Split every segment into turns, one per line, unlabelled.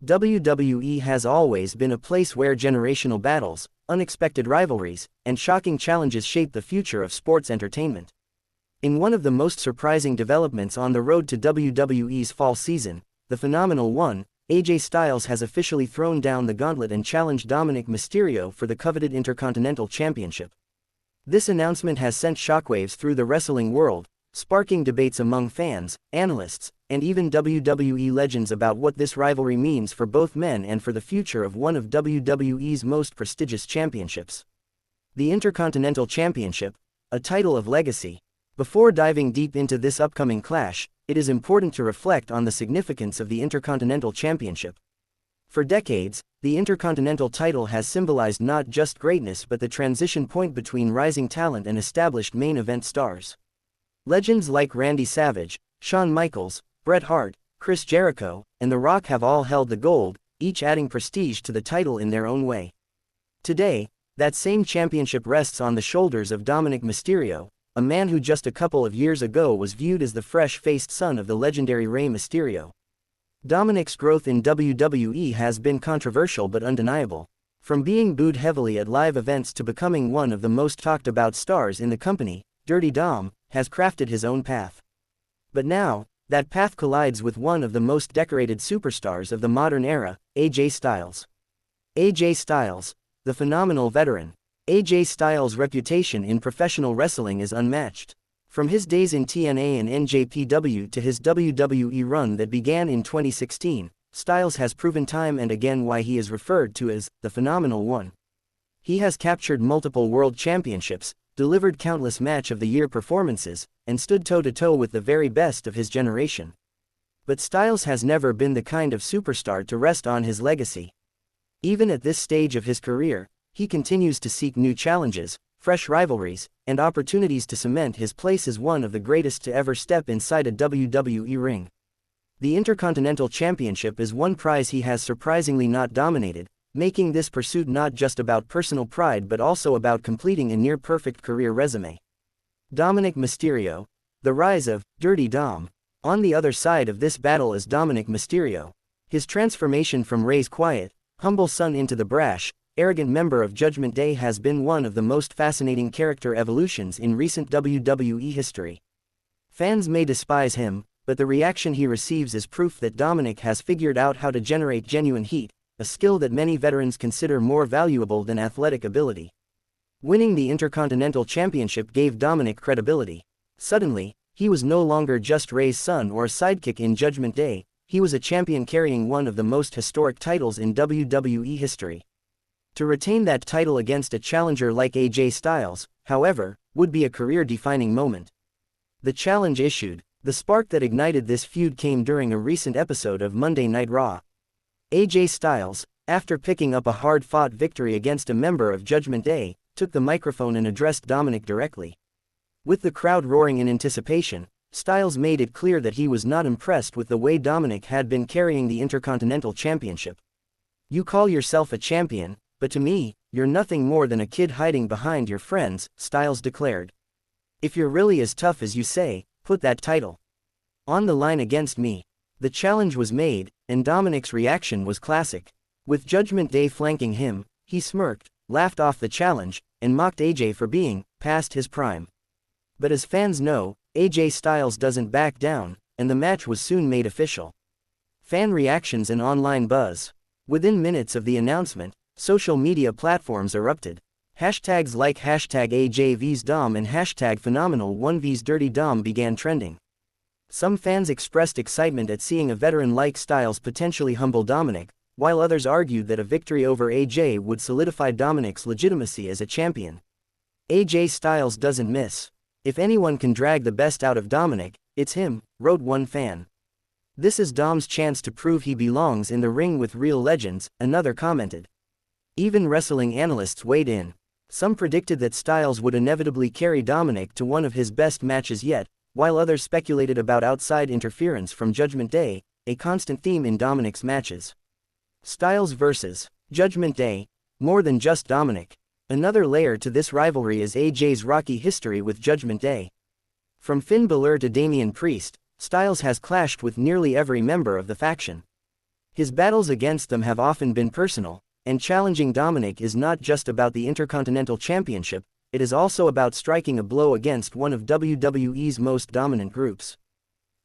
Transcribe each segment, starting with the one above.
WWE has always been a place where generational battles, unexpected rivalries, and shocking challenges shape the future of sports entertainment. In one of the most surprising developments on the road to WWE's fall season, the Phenomenal One, AJ Styles has officially thrown down the gauntlet and challenged Dominik Mysterio for the coveted Intercontinental Championship. This announcement has sent shockwaves through the wrestling world, sparking debates among fans, analysts, and even WWE legends about what this rivalry means for both men and for the future of one of WWE's most prestigious championships. The Intercontinental Championship, a title of legacy. Before diving deep into this upcoming clash, it is important to reflect on the significance of the Intercontinental Championship. For decades, the Intercontinental title has symbolized not just greatness but the transition point between rising talent and established main event stars. Legends like Randy Savage, Shawn Michaels, Bret Hart, Chris Jericho, and The Rock have all held the gold, each adding prestige to the title in their own way. Today, that same championship rests on the shoulders of Dominik Mysterio, a man who just a couple of years ago was viewed as the fresh-faced son of the legendary Rey Mysterio. Dominik's growth in WWE has been controversial but undeniable. From being booed heavily at live events to becoming one of the most talked-about stars in the company, Dirty Dom has crafted his own path. But now, that path collides with one of the most decorated superstars of the modern era, AJ Styles. AJ Styles, the phenomenal veteran. AJ Styles' reputation in professional wrestling is unmatched. From his days in TNA and NJPW to his WWE run that began in 2016, Styles has proven time and again why he is referred to as the Phenomenal One. He has captured multiple world championships, delivered countless Match of the Year performances, and stood toe-to-toe with the very best of his generation. But Styles has never been the kind of superstar to rest on his legacy. Even at this stage of his career, he continues to seek new challenges, fresh rivalries, and opportunities to cement his place as one of the greatest to ever step inside a WWE ring. The Intercontinental Championship is one prize he has surprisingly not dominated, making this pursuit not just about personal pride but also about completing a near-perfect career resume. Dominik Mysterio, the rise of Dirty Dom. On the other side of this battle is Dominik Mysterio. His transformation from Rey's quiet, humble son into the brash, arrogant member of Judgment Day has been one of the most fascinating character evolutions in recent WWE history. Fans may despise him, but the reaction he receives is proof that Dominik has figured out how to generate genuine heat, a skill that many veterans consider more valuable than athletic ability. Winning the Intercontinental Championship gave Dominik credibility. Suddenly, he was no longer just Rey's son or a sidekick in Judgment Day, he was a champion carrying one of the most historic titles in WWE history. To retain that title against a challenger like AJ Styles, however, would be a career-defining moment. The challenge issued, the spark that ignited this feud came during a recent episode of Monday Night Raw. AJ Styles, after picking up a hard-fought victory against a member of Judgment Day, took the microphone and addressed Dominik directly. With the crowd roaring in anticipation, Styles made it clear that he was not impressed with the way Dominik had been carrying the Intercontinental Championship. "You call yourself a champion, but to me, you're nothing more than a kid hiding behind your friends," Styles declared. "If you're really as tough as you say, put that title on the line against me." The challenge was made, and Dominik's reaction was classic. With Judgment Day flanking him, he smirked, laughed off the challenge, and mocked AJ for being past his prime. But as fans know, AJ Styles doesn't back down, and the match was soon made official. Fan reactions and online buzz. Within minutes of the announcement, social media platforms erupted. Hashtags like #AJVsDom and #Phenomenal1vs Dirty Dom began trending. Some fans expressed excitement at seeing a veteran like Styles potentially humble Dominik, while others argued that a victory over AJ would solidify Dominik's legitimacy as a champion. AJ Styles doesn't miss. "If anyone can drag the best out of Dominik, it's him," wrote one fan. "This is Dom's chance to prove he belongs in the ring with real legends," another commented. Even wrestling analysts weighed in. Some predicted that Styles would inevitably carry Dominik to one of his best matches yet, while others speculated about outside interference from Judgment Day, a constant theme in Dominik's matches. Styles vs. Judgment Day, more than just Dominik. Another layer to this rivalry is AJ's rocky history with Judgment Day. From Finn Balor to Damian Priest, Styles has clashed with nearly every member of the faction. His battles against them have often been personal, and challenging Dominik is not just about the Intercontinental Championship, it is also about striking a blow against one of WWE's most dominant groups.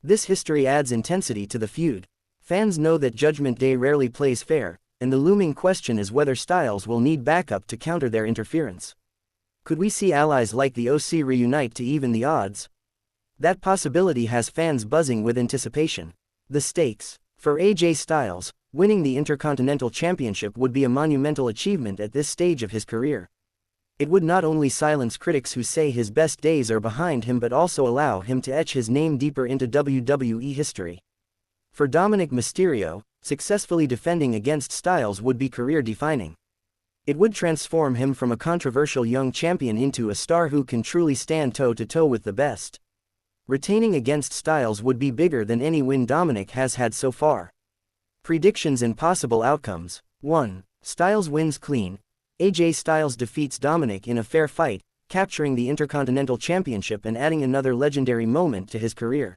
This history adds intensity to the feud. Fans know that Judgment Day rarely plays fair, and the looming question is whether Styles will need backup to counter their interference. Could we see allies like the OC reunite to even the odds? That possibility has fans buzzing with anticipation. The stakes. For AJ Styles, winning the Intercontinental Championship would be a monumental achievement at this stage of his career. It would not only silence critics who say his best days are behind him but also allow him to etch his name deeper into WWE history. For Dominik Mysterio, successfully defending against Styles would be career-defining. It would transform him from a controversial young champion into a star who can truly stand toe-to-toe with the best. Retaining against Styles would be bigger than any win Dominik has had so far. Predictions and possible outcomes. 1. Styles wins clean. AJ Styles defeats Dominik in a fair fight, capturing the Intercontinental Championship and adding another legendary moment to his career.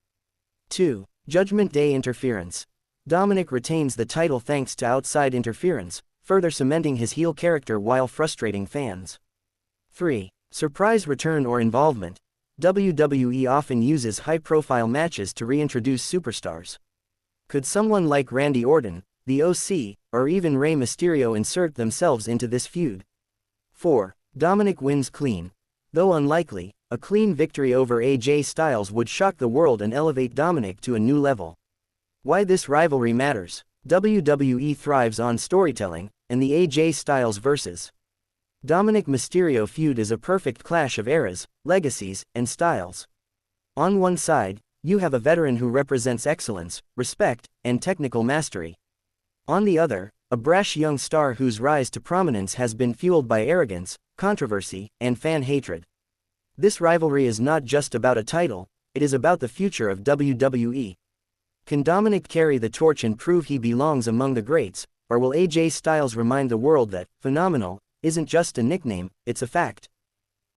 2. Judgment Day interference. Dominik retains the title thanks to outside interference, further cementing his heel character while frustrating fans. 3. Surprise return or involvement. WWE often uses high-profile matches to reintroduce superstars. Could someone like Randy Orton, the OC, or even Rey Mysterio insert themselves into this feud? 4. Dominik wins clean. Though unlikely, a clean victory over AJ Styles would shock the world and elevate Dominik to a new level. Why this rivalry matters. WWE thrives on storytelling, and the AJ Styles vs. Dominik Mysterio feud is a perfect clash of eras, legacies, and styles. On one side, you have a veteran who represents excellence, respect, and technical mastery. On the other, a brash young star whose rise to prominence has been fueled by arrogance, controversy, and fan hatred. This rivalry is not just about a title, it is about the future of WWE. Can Dominik carry the torch and prove he belongs among the greats, or will AJ Styles remind the world that phenomenal isn't just a nickname, it's a fact?